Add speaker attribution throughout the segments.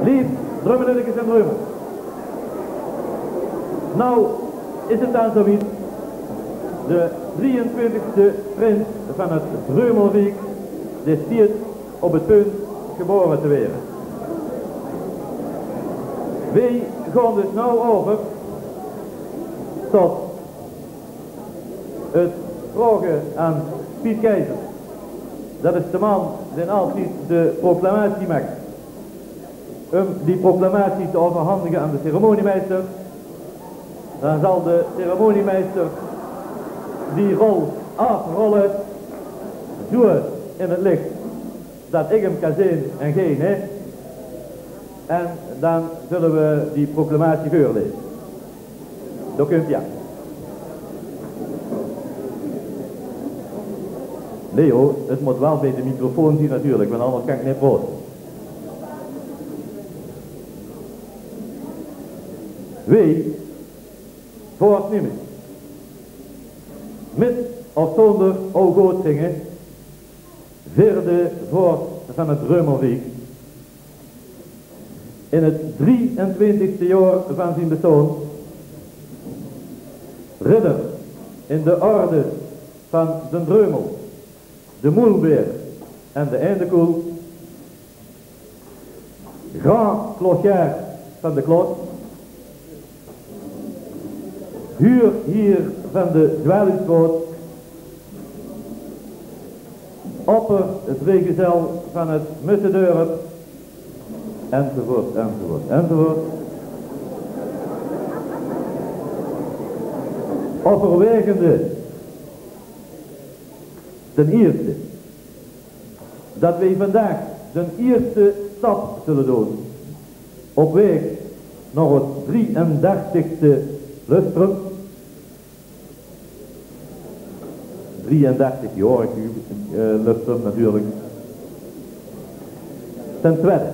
Speaker 1: Lief, drummelinnikes en drummers. Nou is het dan zoiets. De 23e prins van het Dreumelrijk, die stiert op het punt geboren te worden. Wij gaan dus nou over tot het vragen aan Piet Keizer. Dat is de man die altijd de proclamatie maakt. Om die proclamatie te overhandigen aan de ceremoniemeester. Dan zal de ceremoniemeester die rol afrollen, zo in het licht dat ik hem kan zien en geen hè. En dan zullen we die proclamatie voorlezen. Dat kunt ja. Leo, het moet wel bij de microfoon zien natuurlijk, want anders kan ik niet praten. Wij, voortnemen, met of zonder oogootzingen, vierde voort van het Dreumelrijk. In het 23e jaar van zijn bestaan, ridder in de orde van de Dreumel, de Moelbeer en de Eindekoel, grand clochard van de klok, huur hier van de dwalingsboot, opper het vrijgezel van het Mussendorp, enzovoort, enzovoort, enzovoort. Overwegende ten eerste dat wij vandaag de eerste stap zullen doen op weg naar het 33e lustrum. 33 jaar lustrum natuurlijk. Ten tweede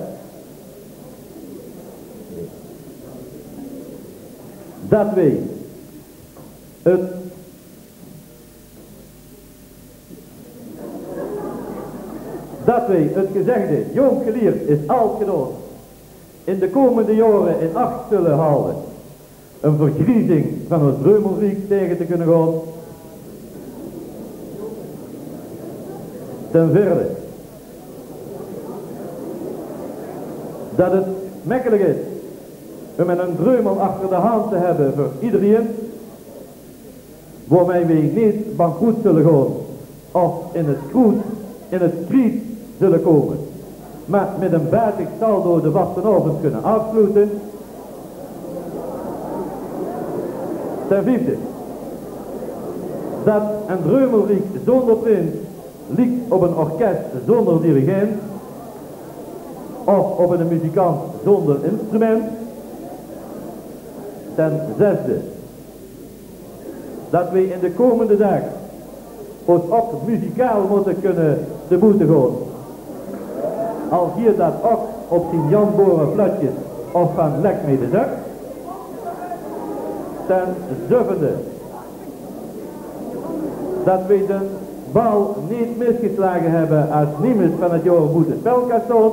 Speaker 1: dat wij het gezegde jong geleerd is oud gedaan in de komende jaren in acht zullen houden een vergriezing van het Dreumelrijk tegen te kunnen gaan. Ten vierde dat het makkelijk is om een Dreumel achter de hand te hebben voor iedereen, waarmee wij niet bankroet zullen gaan of in het kriet zullen komen, maar met een batig saldo de vastenavond kunnen afsluiten. Ten vijfde dat een Dreumelrijk zonder prins lijkt op een orkest zonder dirigent of op een muzikant zonder instrument. Ten zesde dat wij in de komende dag ons ook muzikaal moeten kunnen te boete gaan. Al hier dat ook op zijn janboren flatjes of van lek mee de zak. Ten zevende dat wij de bal niet misgeslagen hebben als niemand van het jaar moet het spel kan staan.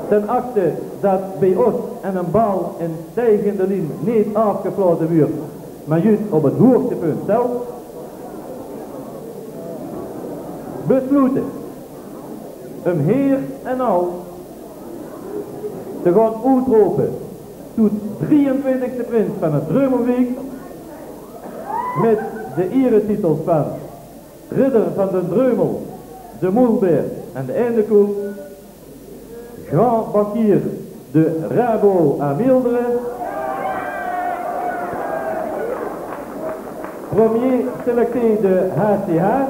Speaker 1: Ten achtste dat bij ons en een bal in stijgende lijn niet afgefloten wordt, maar juist op het hoogtepunt zelf. Besloten om heer en al te gaan uitroepen tot 23e prins van het Dreumelrijk met de eretitels van ridder van de Dreumel, de Moelbeer en de Eindekoel, grand bankier de Rabo à Milderen, premier selecté de HCH,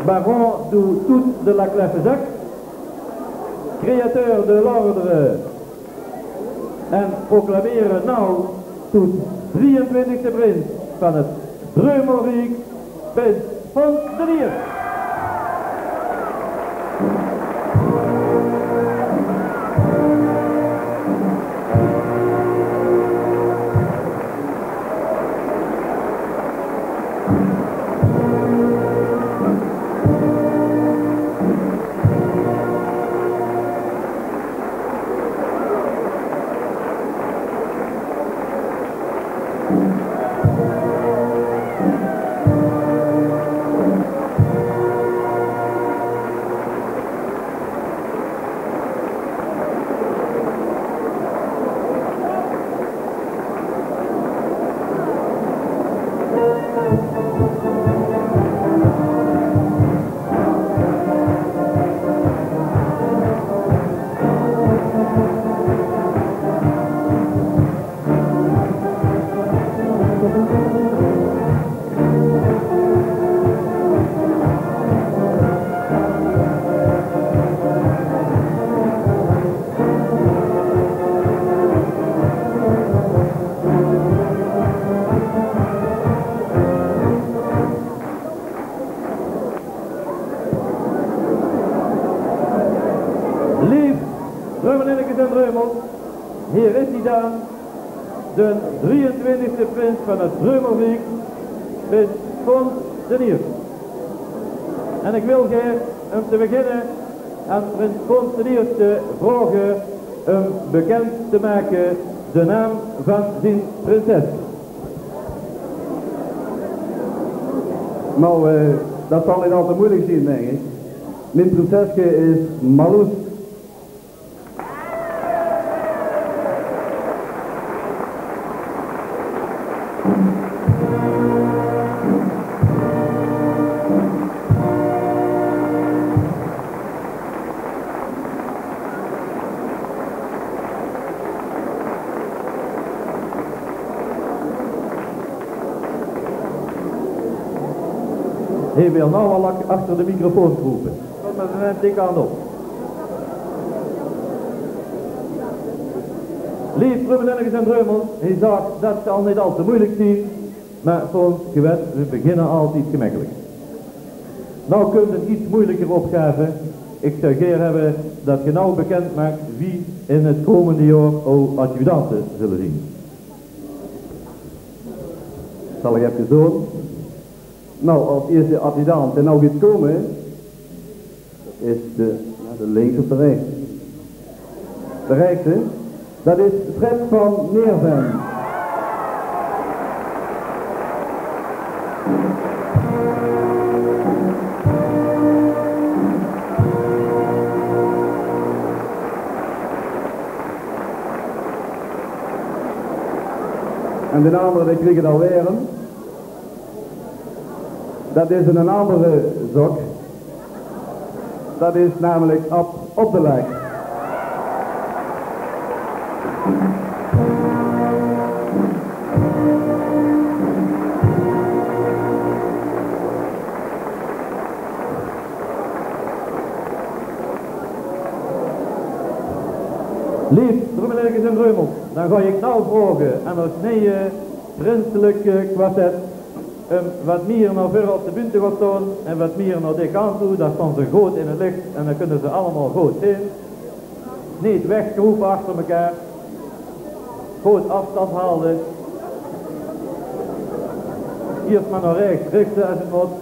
Speaker 1: baron du Tout de la Clefezac, créateur de l'ordre en proclameren nou tot 23e prins van het Dreumelrijk, Prins van der Lier. Dreumel. Hier is hij dan, de 23e prins van het Dreumelvlieg, prins Fons de Niers. En ik wil graag om te beginnen aan prins Fons de Niers te vragen om bekend te maken de naam van zijn prinses.
Speaker 2: Nou, dat zal niet altijd moeilijk zijn, denk ik. Mijn prinseske is Marloes.
Speaker 1: Hij wil nou al achter de microfoon roepen. Tot met een dik aan op. Lief Drummelennekes en Dreumels, hij zag dat ze al niet al te moeilijk zien, maar voor ons gewet, we beginnen altijd gemakkelijk. Nou kunt een iets moeilijker opgave. Ik zou graag hebben dat je nou bekend maakt wie in het komende jaar ook adjudanten zullen zien.
Speaker 2: Zal ik even zo? Nou, als eerste adjudant en nou gaat komen, is de links of de rechts? De rechtse, dat is Fred van Neerven. En de andere, die kreeg het alweer. Dat is een andere zak. Dat is namelijk op de leg.
Speaker 1: Lief Drummelennekes en Dreumels, dan ga ik nou vragen aan ons nieuwe prinselijke kwartet. Wat meer naar ver op de bunten gaat staan en wat meer naar die kant toe, daar staan ze goed in het licht en dan kunnen ze allemaal goed zien. Niet weggeroepen achter elkaar. Goed afstand houden. Eerst maar naar rechts richten als het moet.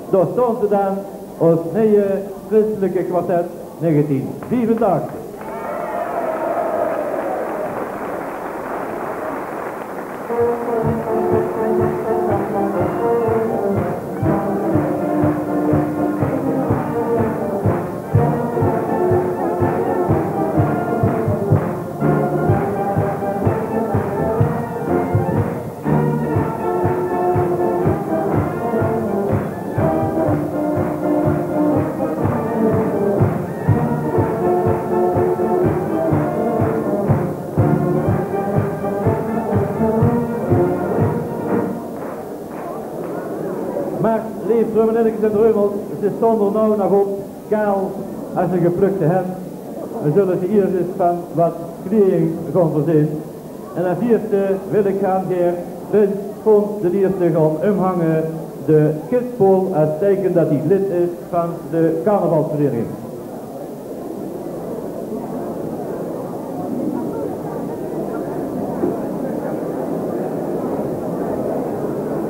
Speaker 1: Daar staan ze dan als nieuwe prinselijke kwartet 1984. Maar lief Drummelennekes en Dreumels, ze stonden er nou nog op, kaal als een geplukte hen. We zullen ze eerst eens van wat kleding gaan voorzien. En als eerste wil ik gaan hier prins Fons de Niers gaan omhangen de gidspool als teken dat hij lid is van de carnavalsvereniging.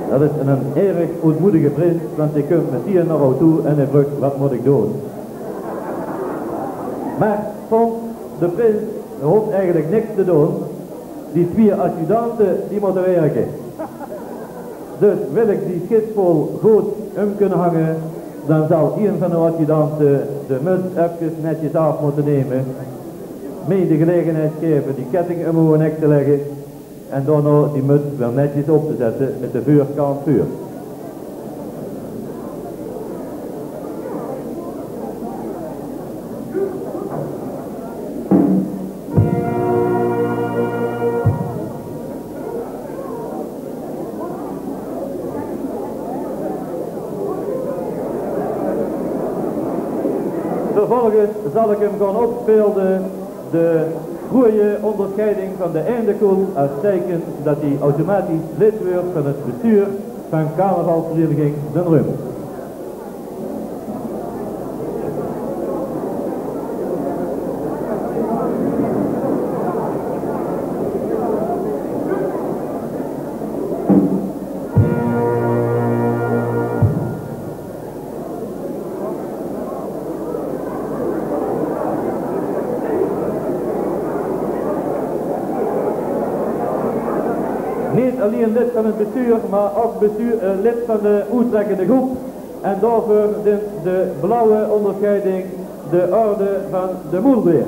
Speaker 1: Dat is een erg ootmoedige prins, want hij komt met hier naar jou toe en hij vraagt, wat moet ik doen? Maar Fons, de prins, hoeft eigenlijk niks te doen. Die twee adjudanten, die moeten werken. Dus wil ik die gidspool goed om kunnen hangen, dan zal een van de adjudanten de muts even netjes af moeten nemen. Mee de gelegenheid geven die ketting om uw nek te leggen. En daarna die muts weer netjes op te zetten met de vuurkant vuur. Vervolgens zal ik hem gaan opspelen de goede onderscheiding van de eindekoel als teken dat hij automatisch lid wordt van het bestuur van carnavalsvereniging Den Dreumel. alleen lid van het bestuur, maar ook lid van de uittrekkende groep. En daarvoor de blauwe onderscheiding, de orde van de Moerbeer.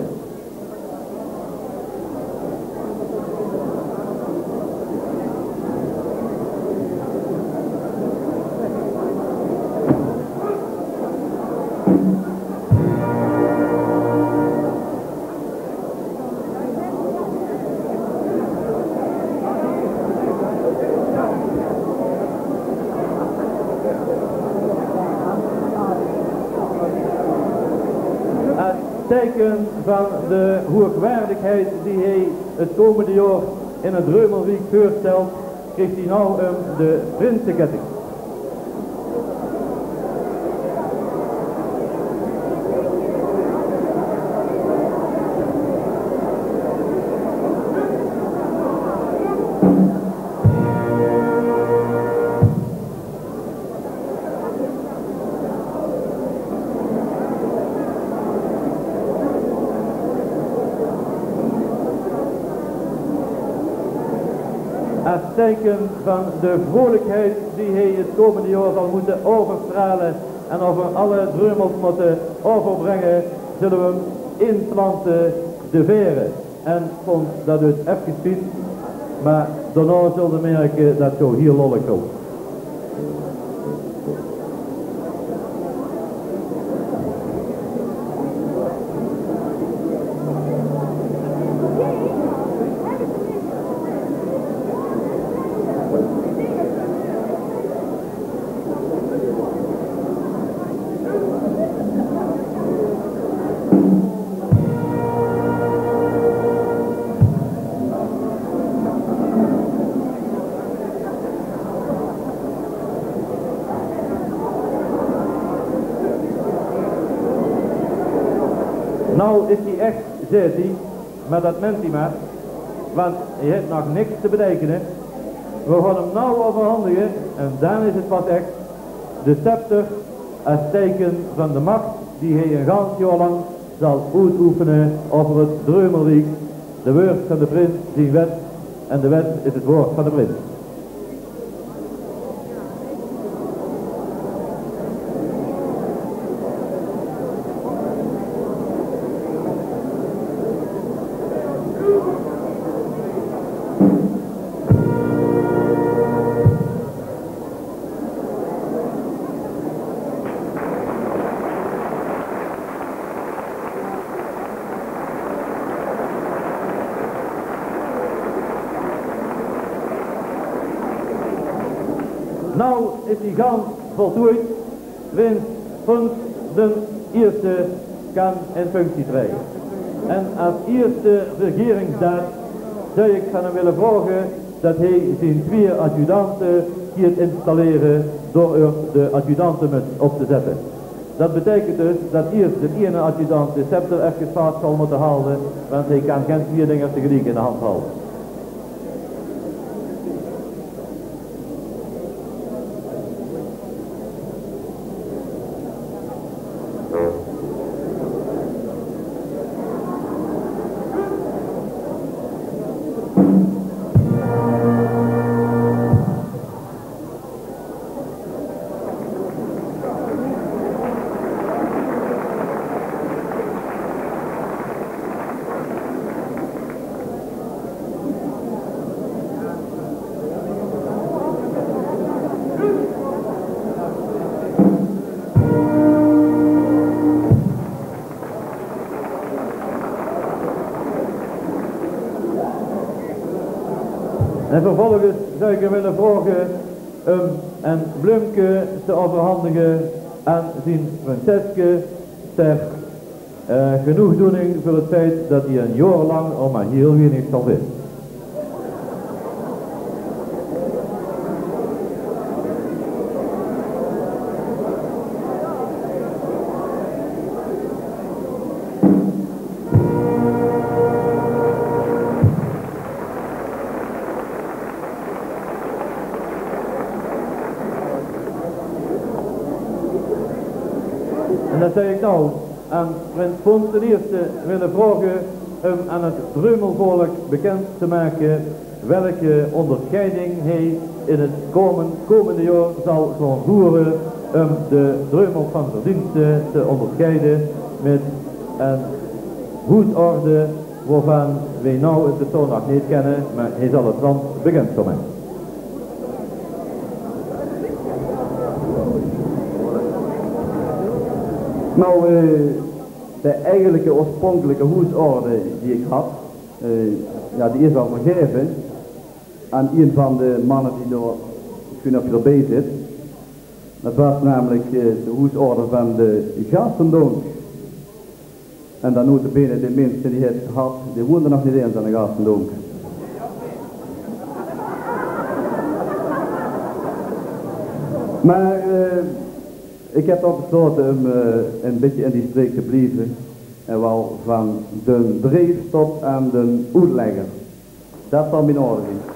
Speaker 1: Teken van de hoogwaardigheid die hij het komende jaar in het Reumelwiek voorstelt, kreeg hij nou de Prinsenketting. Als teken van de vrolijkheid die hij het komende jaar zal moeten overstralen en over alle dreumels moeten overbrengen, zullen we hem inplanten de veren. En vond dat het even spiet, maar daarna zullen we merken dat zo hier lollig komt. Nou is hij echt, zegt hij, maar dat meent hij maar, want hij heeft nog niks te betekenen. We gaan hem nou overhandigen en dan is het pas echt de scepter als teken van de macht die hij een gans jaar lang zal uitoefenen over het Reumelwiek. De woord van de prins, die wet, en de wet is het woord van de prins. Nou is die gans voltooid, wens Fons de eerste kan in functie treden. En als eerste regeringsdaad zou ik van hem willen vragen dat hij zijn 2 adjudanten hier installeren door er de adjudantenmuts op te zetten. Dat betekent dus dat eerst de ene adjudant de scepter even vast zal moeten houden, want hij kan geen 4 dingen tegelijk in de hand houden. En vervolgens zou ik hem willen vragen en Blumke te overhandigen aan zijn Franceske ter genoegdoening voor het feit dat hij een jaar lang al maar heel weinig zal winnen. En dat zei ik nou aan prins Fons de eerste willen vragen hem aan het Reumelvolk bekend te maken welke onderscheiding hij in het komende jaar zal gaan voeren om de Dreumel van Verdiensten te onderscheiden met een hoedorde waarvan wij nou het persoon nog niet kennen, maar hij zal het dan bekend komen.
Speaker 2: Nou, de eigenlijke oorspronkelijke hoedorde die ik had, ja, die is al vergeven aan een van de mannen die door, ik weet niet of je erbij zit. Dat was namelijk de hoedorde van de Gastendonk. En dan notabene de mensen die het had, die woonden nog niet eens aan de Gastendonk. Maar ik heb toch besloten om een beetje in die streek te blijven. En wel van de dreef tot aan de oetlegger. Dat zal mijn orde zijn.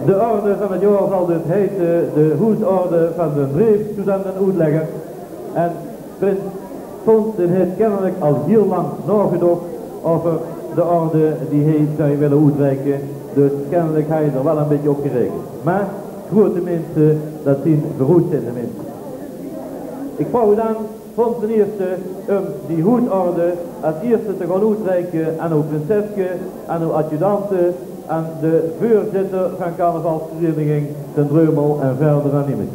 Speaker 1: De orde van het jaar zal dus heten de hoedorde van de dreef tot aan de oetlegger. En Prins Fons heeft kennelijk al heel lang nagedacht over de orde die hij zou willen uitreiken. Dus kennelijk hij er wel een beetje op gerekend. Maar grote mensen, dat zien verhoed zijn de mensen. Ik vraag u dan van ten eerste om die hoedorde als eerste te gaan uitreiken aan uw prinseske, aan uw adjudante, aan de voorzitter van carnavalsvereniging ten Dreumel en verder aan niemand.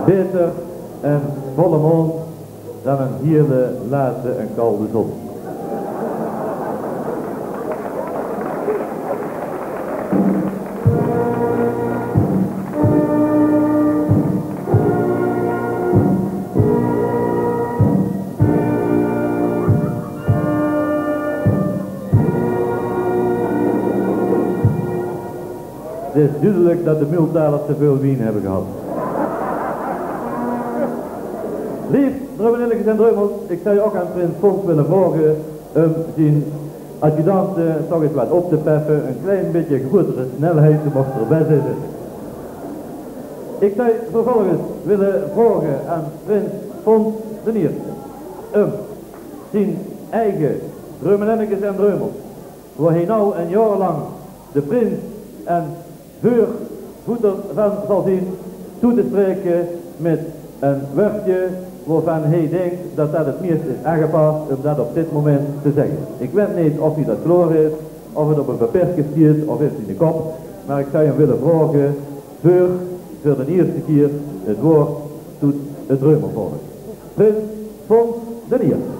Speaker 1: Beter een volle mond dan een hele late en koude zon. Het is duidelijk dat de Multalers te veel wien hebben gehad. Lief Dreumelinnekes en Dreumels, ik zou je ook aan Prins Fons willen vragen om zijn adjudant toch eens wat op te peppen, een klein beetje grotere snelheid mocht erbij zitten. Ik zou vervolgens willen vragen aan Prins Fons ten eerste om zijn eigen Dreumelinnekes en Dreumels waar hij nou een jaar lang de prins en voervoeter van zal zien toe te spreken met een woordje waarvan hij denkt dat dat het meest is aangepast om dat op dit moment te zeggen. Ik weet niet of hij dat klaar heeft, of het op een papiertje stiert of is in de kop, maar ik zou hem willen vragen voor de eerste keer het woord doet het Reumervolk. Prins Fons de Eerste.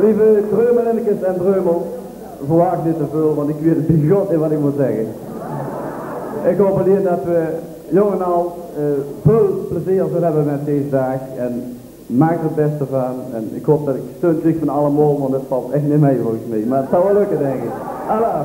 Speaker 2: Lieve Dreumelinnekes en Dreumel, verwaag dit te veel, want ik weet het bij God in wat ik moet zeggen. Ik hoop alleen dat we jong en oud veel plezier zullen hebben met deze dag en maak er het beste van. En ik hoop dat ik steun krijg van allemaal, want het valt echt niet mee volgens mij. Maar het zou wel lukken, denk ik. Allah.